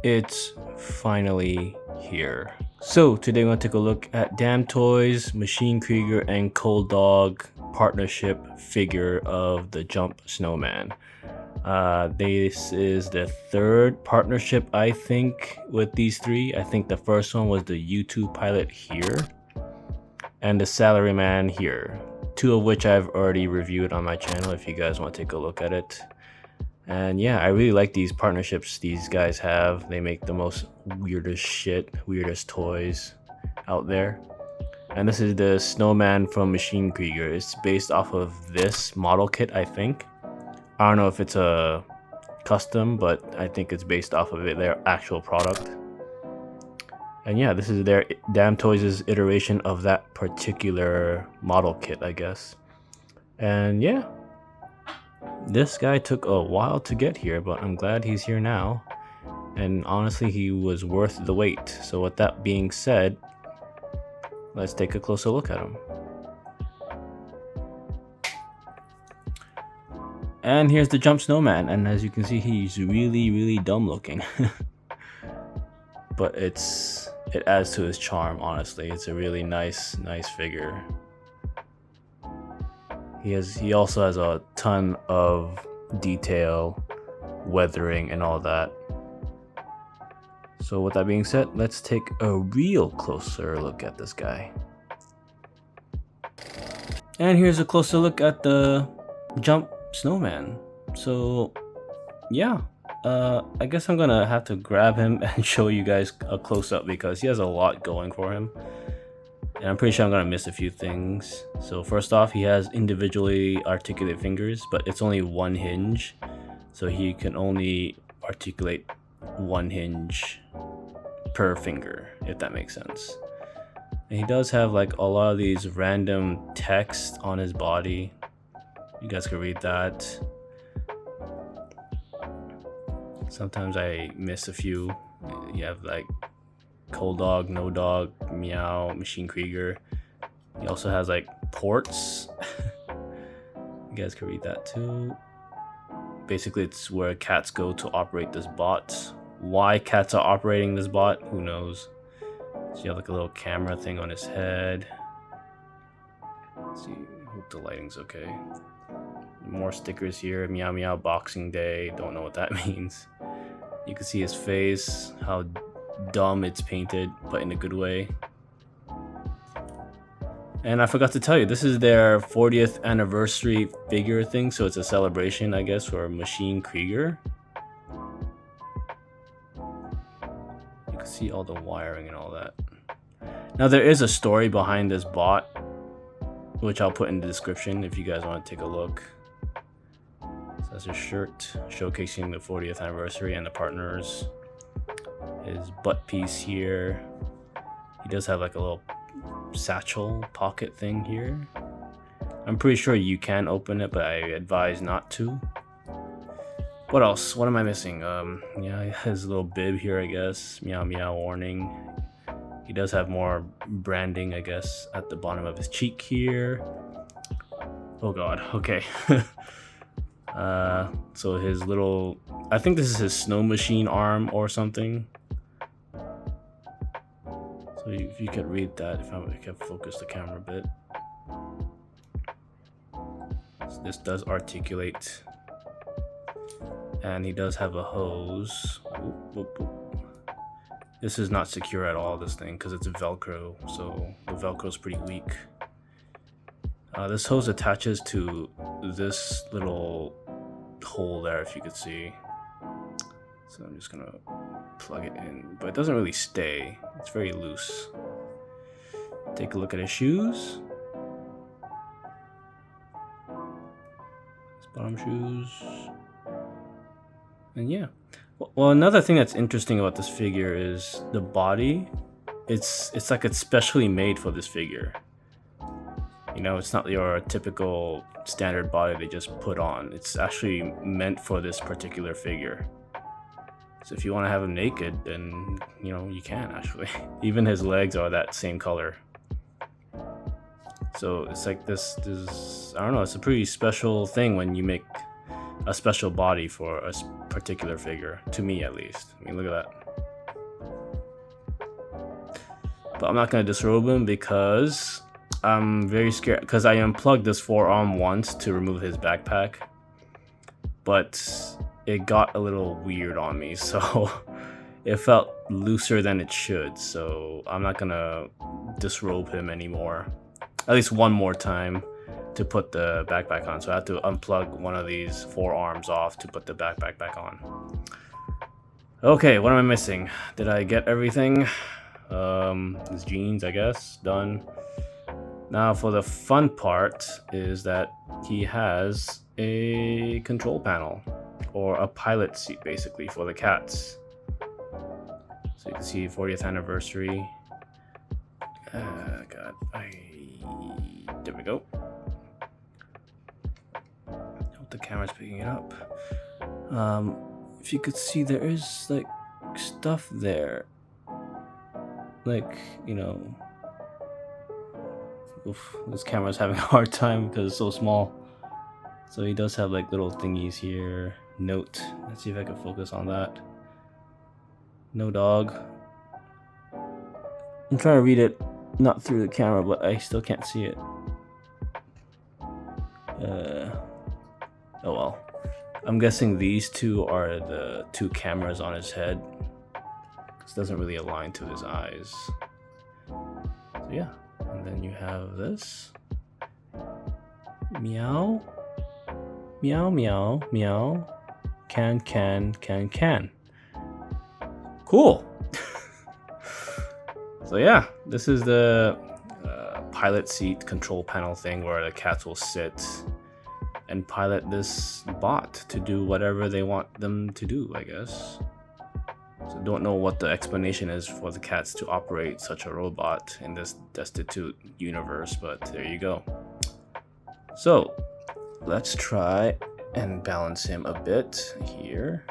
It's finally here. So today we're going to take a look at DAMTOYS, Machine Krieger, and Coaldog partnership figure of the Jump Snowman. This is the third partnership, I think, with these three. I think the first one was the YouTube pilot here and the Salaryman here, two of which I've already reviewed on my channel if you guys want to take a look at it. And yeah, I really like these partnerships these guys have. They make the most weirdest shit, weirdest toys out there. And this is the Snowman from Machine Krieger. It's based off of this model kit, I think. I don't know if it's a custom, but I think it's based off of their actual product. And yeah, this is their DAMTOYS' iteration of that particular model kit, I guess. And yeah, this guy took a while to get here, but I'm glad he's here now. And honestly, he was worth the wait. So with that being said, let's take a closer look at him. And here's the Jump Snowman, and as you can see, he's really dumb looking. But it adds to his charm, honestly. It's a really nice figure. He also has a ton of detail, weathering, and all that. So with that being said, let's take a real closer look at this guy. And here's a closer look at the Jump Snowman. So yeah, I guess I'm gonna have to grab him and show you guys a close-up because he has a lot going for him. And I'm pretty sure I'm gonna miss a few things. So first off, he has individually articulated fingers, but it's only one hinge. So he can only articulate one hinge per finger, if that makes sense. And he does have like a lot of these random text on his body. You guys can read that. Sometimes I miss a few. You have like Coaldog, No Dog, Meow, Machine Krieger. He also has like ports. You guys can read that too. Basically, it's where cats go to operate this bot. Why cats are operating this bot, who knows? So you have like a little camera thing on his head. Let's see, hope the lighting's okay. More stickers here. Meow Meow Boxing Day. Don't know what that means. You can see his face, how dumb it's painted, but in a good way. And I forgot to tell you, this is their 40th anniversary figure thing, so it's a celebration, I guess, for Machine Krieger. You can see all the wiring and all that. Now there is a story behind this bot, which I'll put in the description if you guys want to take a look. So that's a shirt showcasing the 40th anniversary and the partners. His butt piece here. He does have like a little satchel pocket thing here. I'm pretty sure you can open it, but I advise not to. What else? What am I missing? Yeah, he has a little bib here, I guess. Meow Meow warning. He does have more branding, I guess, at the bottom of his cheek here. Oh god, okay. So his little, I think this is his snow machine arm or something. So if you could read that, if I can focus the camera a bit. So this does articulate. And he does have a hose. Oop, oop, oop. This is not secure at all, this thing, because it's a Velcro, so the Velcro is pretty weak. This hose attaches to this little hole there, if you could see. So I'm just gonna plug it in, but it doesn't really stay. It's very loose. Take a look at his shoes. His bottom shoes. And yeah. Well, another thing that's interesting about this figure is the body. It's like it's specially made for this figure. You know, it's not your typical standard body they just put on. It's actually meant for this particular figure. So if you want to have him naked, then, you know, you can actually. Even his legs are that same color. So it's like this, I don't know, it's a pretty special thing when you make a special body for a particular figure, to me at least. I mean, look at that. But I'm not gonna disrobe him because I'm very scared, because I unplugged this forearm once to remove his backpack, but it got a little weird on me, so it felt looser than it should, so I'm not gonna disrobe him anymore. At least one more time to put the backpack on. So I have to unplug one of these forearms off to put the backpack back on. Okay, what am I missing? Did I get everything? His jeans, I guess, done. Now for the fun part is that he has a control panel, or a pilot seat basically, for the cats. So you can see 40th anniversary. God, there we go. Hope the camera's picking it up. If you could see, there is like stuff there. Like, you know, oof, this camera's having a hard time because it's so small. So he does have like little thingies here. Note. Let's see if I can focus on that. No dog. I'm trying to read it not through the camera, but I still can't see it. Oh well. I'm guessing these two are the two cameras on his head. This doesn't really align to his eyes. So yeah. And then you have this. Meow. Meow, meow, meow. Can. Cool. So yeah, this is the pilot seat control panel thing where the cats will sit and pilot this bot to do whatever they want them to do, I guess. So don't know what the explanation is for the cats to operate such a robot in this destitute universe, but there you go. So let's try and balance him a bit here.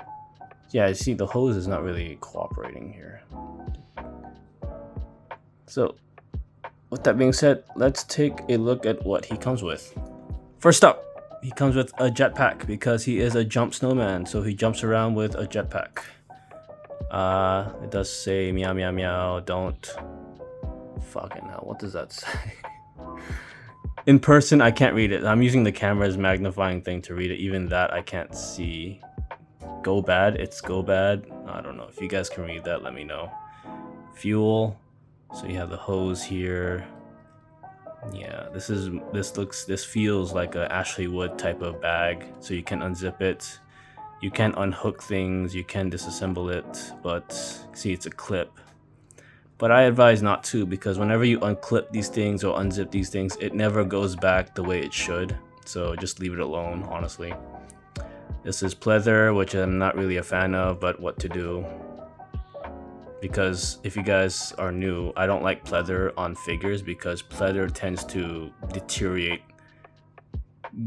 Yeah, I see the hose is not really cooperating here. So with that being said, let's take a look at what he comes with. First up, he comes with a jetpack because he is a jump snowman, so he jumps around with a jetpack. It does say meow meow meow, don't. Fucking hell, what does that say? In person, I can't read it. I'm using the camera's magnifying thing to read it. Even that, I can't see. Go bad, it's go bad. I don't know. If you guys can read that, let me know. Fuel. So you have the hose here. Yeah, this feels like a Ashley Wood type of bag. So you can unzip it. You can unhook things, you can disassemble it, but see, it's a clip. But I advise not to, because whenever you unclip these things or unzip these things, it never goes back the way it should. So just leave it alone, honestly. This is pleather, which I'm not really a fan of, but what to do? Because if you guys are new, I don't like pleather on figures because pleather tends to deteriorate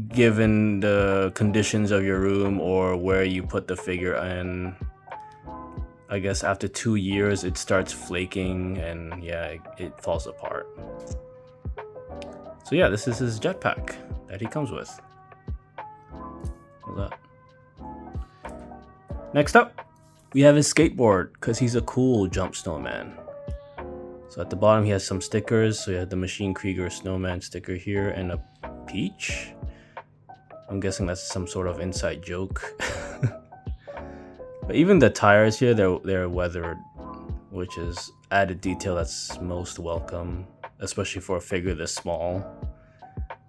given the conditions of your room or where you put the figure in. I guess after 2 years it starts flaking and yeah, it falls apart. So yeah, this is his jetpack that he comes with. Hold up. Next up, we have his skateboard because he's a cool jump snowman. So at the bottom he has some stickers. So you have the Machine Krieger snowman sticker here and a peach. I'm guessing that's some sort of inside joke. But even the tires here, they're weathered, which is added detail that's most welcome, especially for a figure this small.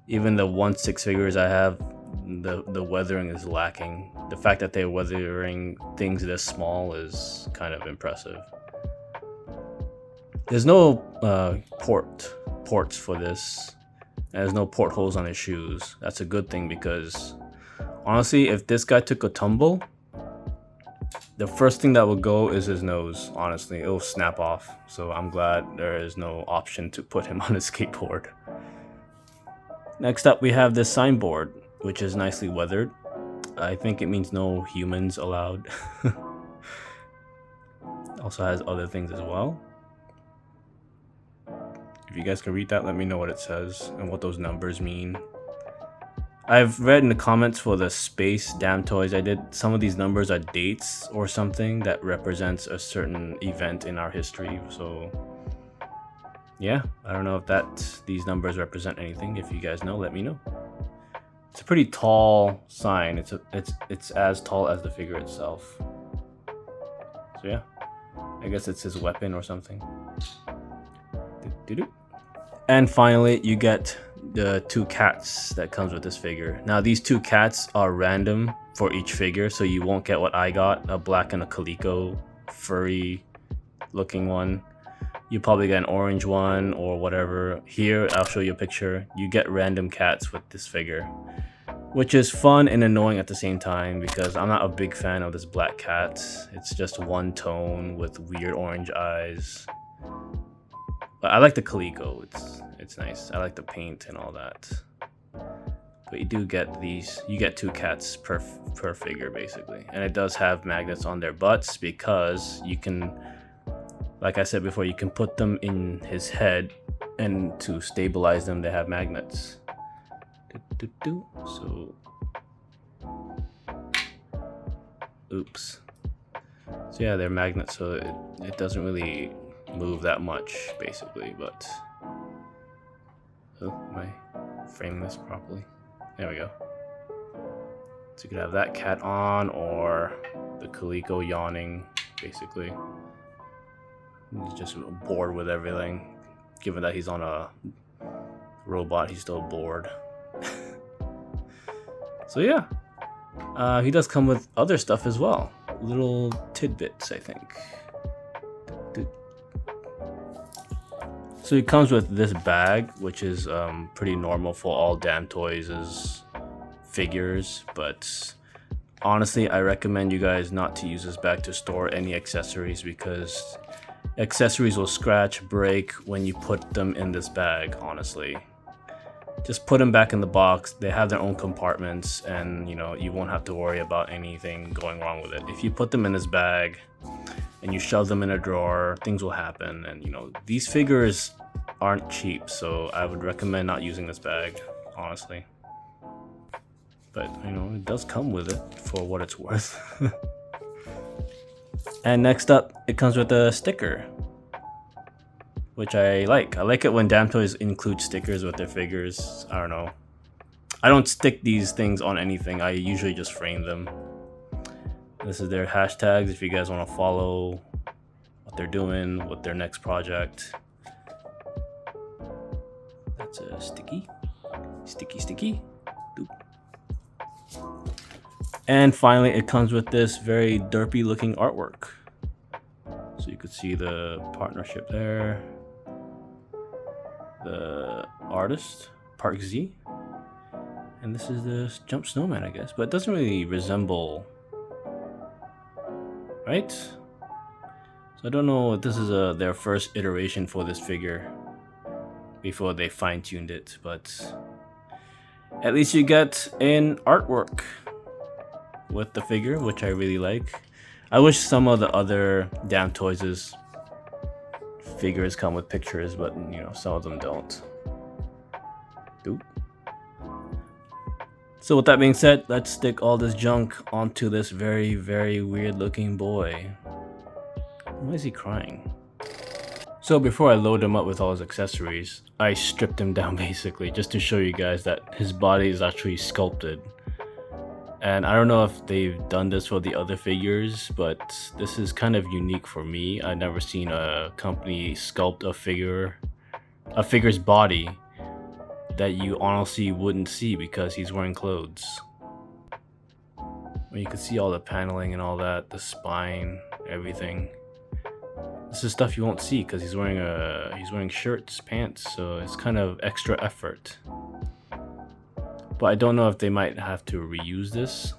Even the 1/6 figures I have, the weathering is lacking. The fact that they're weathering things this small is kind of impressive. There's no ports for this. And there's no portholes on his shoes. That's a good thing because honestly, if this guy took a tumble, the first thing that would go is his nose. Honestly, it'll snap off. So I'm glad there is no option to put him on a skateboard. Next up, we have this signboard, which is nicely weathered. I think it means no humans allowed. Also has other things as well. If you guys can read that, let me know what it says and what those numbers mean. I've read in the comments for the space DAMTOYS I did, some of these numbers are dates or something that represents a certain event in our history. So yeah, I don't know if these numbers represent anything. If you guys know, let me know. It's a pretty tall sign. It's as tall as the figure itself. So yeah, I guess it's his weapon or something. And finally, you get the 2 cats that comes with this figure. Now these 2 cats are random for each figure, so you won't get what I got, a black and a calico furry looking one. You probably get an orange one or whatever. Here, I'll show you a picture. You get random cats with this figure, which is fun and annoying at the same time because I'm not a big fan of this black cat. It's just one tone with weird orange eyes. But I like the calico. It's nice. I like the paint and all that. But you do get these. You get 2 cats per figure basically, and it does have magnets on their butts because you can, like I said before, you can put them in his head, and to stabilize them, they have magnets. So, oops. So yeah, they're magnets, so it doesn't really move that much basically, but am I framing this properly? There we go. So you could have that cat on, or the calico yawning basically. He's just bored with everything. Given that he's on a robot, he's still bored. So yeah, he does come with other stuff as well. Little tidbits, I think. So he comes with this bag, which is pretty normal for all DAMTOYS' figures, but honestly, I recommend you guys not to use this bag to store any accessories because accessories will scratch, break when you put them in this bag, honestly. Just put them back in the box. They have their own compartments, and you won't have to worry about anything going wrong with it. If you put them in this bag and you shove them in a drawer, things will happen. And these figures aren't cheap, so I would recommend not using this bag, honestly. But it does come with it for what it's worth. And next up, it comes with a sticker, which I like. I like it when DAMTOYS include stickers with their figures. I don't know. I don't stick these things on anything. I usually just frame them. This is their hashtags if you guys want to follow what they're doing with their next project. That's a sticky. Doop. And finally, it comes with this very derpy looking artwork. So you could see the partnership there. The artist, Park Z. And this is the Jump Snowman, I guess. But it doesn't really resemble, right? So I don't know if this is their first iteration for this figure before they fine-tuned it, but at least you get an artwork with the figure, which I really like. I wish some of the other DAMTOYS' figures come with pictures, but some of them don't. Oop. So with that being said, let's stick all this junk onto this very, very weird looking boy. Why is he crying? So before I load him up with all his accessories, I stripped him down basically, just to show you guys that his body is actually sculpted. And I don't know if they've done this for the other figures, but this is kind of unique for me. I've never seen a company sculpt a figure's body that you honestly wouldn't see because he's wearing clothes. You can see all the paneling and all that, the spine, everything. This is stuff you won't see because he's wearing shirts, pants, so it's kind of extra effort. But I don't know if they might have to reuse this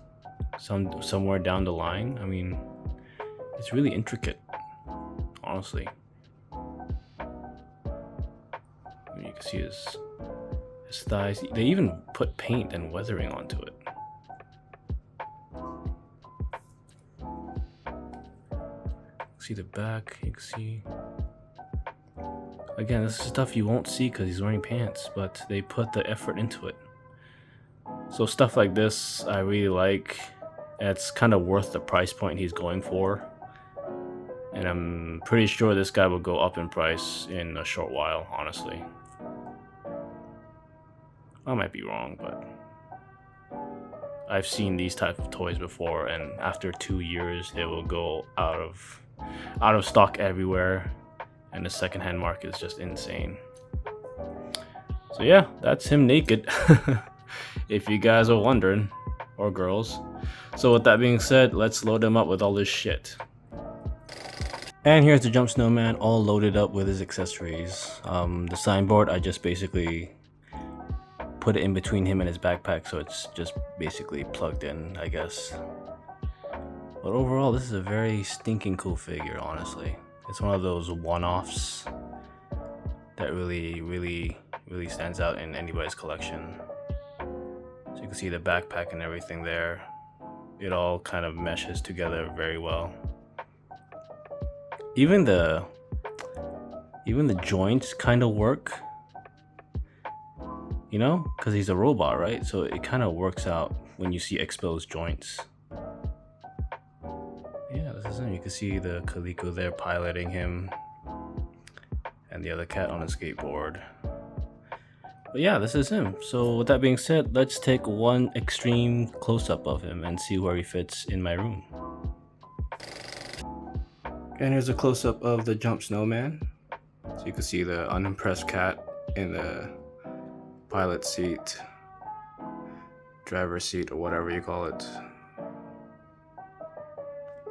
somewhere down the line. I mean, it's really intricate, honestly. You can see his thighs. They even put paint and weathering onto it. See the back, you can see. Again, this is stuff you won't see because he's wearing pants, but they put the effort into it. So stuff like this I really like. It's kind of worth the price point he's going for. And I'm pretty sure this guy will go up in price in a short while, honestly. I might be wrong, but I've seen these type of toys before, and after 2 years they will go out of stock everywhere, and the secondhand market is just insane. So yeah, that's him naked. If you guys are wondering, or girls. So with that being said, let's load him up with all this shit. And here's the Jump Snowman all loaded up with his accessories. The signboard, I just basically put it in between him and his backpack, so it's just basically plugged in, I guess. But overall, this is a very stinking cool figure, honestly. It's one of those one-offs that really stands out in anybody's collection. So you can see the backpack and everything there. It all kind of meshes together very well. Even the joints kind of work, you know, because he's a robot, right? So it kind of works out when you see exposed joints. Yeah, this is him. You can see the Calico there piloting him, and the other cat on a skateboard. But yeah, this is him. So with that being said, let's take one extreme close-up of him and see where he fits in my room. And here's a close-up of the Jump Snowman. So you can see the unimpressed cat in the pilot seat, driver's seat, or whatever you call it.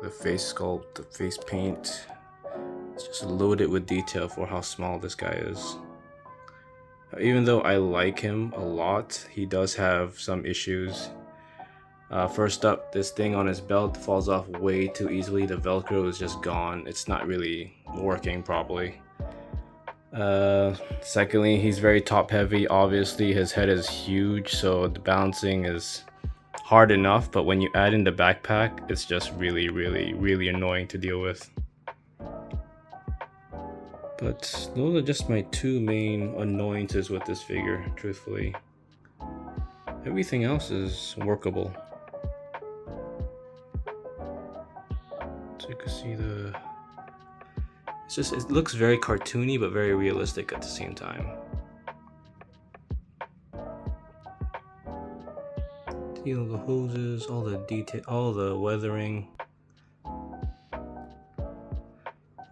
The face sculpt, the face paint, it's just loaded with detail for how small this guy is. Even though I like him a lot, he does have some issues. First up, this thing on his belt falls off way too easily. The Velcro is just gone. It's not really working properly. Secondly, he's very top heavy. Obviously his head is huge, so the balancing is hard enough, but when you add in the backpack, it's just really annoying to deal with. But those are just my two main annoyances with this figure, truthfully. Everything else is workable. So you can see it looks very cartoony but very realistic at the same time. You know, the hoses, all the detail, all the weathering,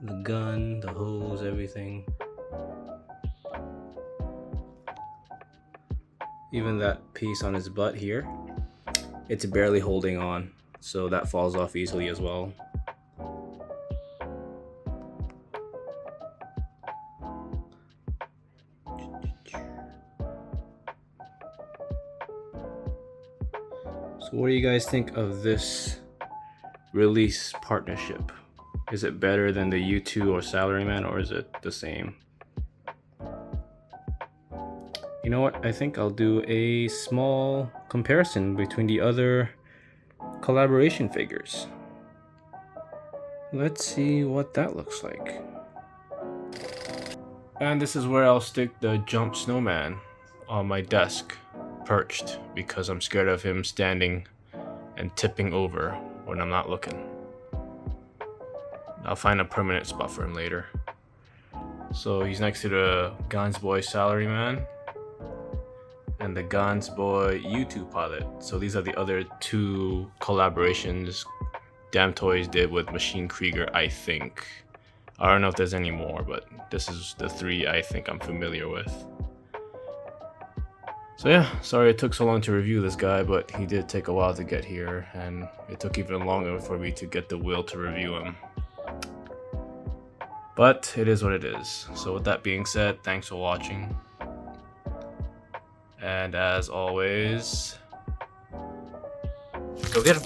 the gun, the hose, everything. Even that piece on his butt here, it's barely holding on, so that falls off easily as well. So what do you guys think of this release partnership? Is it better than the U2 or Salaryman, or is it the same? You know what? I think I'll do a small comparison between the other collaboration figures. Let's see what that looks like. And this is where I'll stick the Jump Snowman, on my desk, perched, because I'm scared of him standing and tipping over when I'm not looking. I'll find a permanent spot for him later. So he's next to the Boy Salaryman and the Boy U2 pilot. So these are the other two collaborations DAMTOYS did with Machine Krieger, I think. I don't know if there's any more, but this is the three I think I'm familiar with. So yeah, sorry it took so long to review this guy, but he did take a while to get here, and it took even longer for me to get the will to review him. But it is what it is. So with that being said, thanks for watching. And as always, go get him.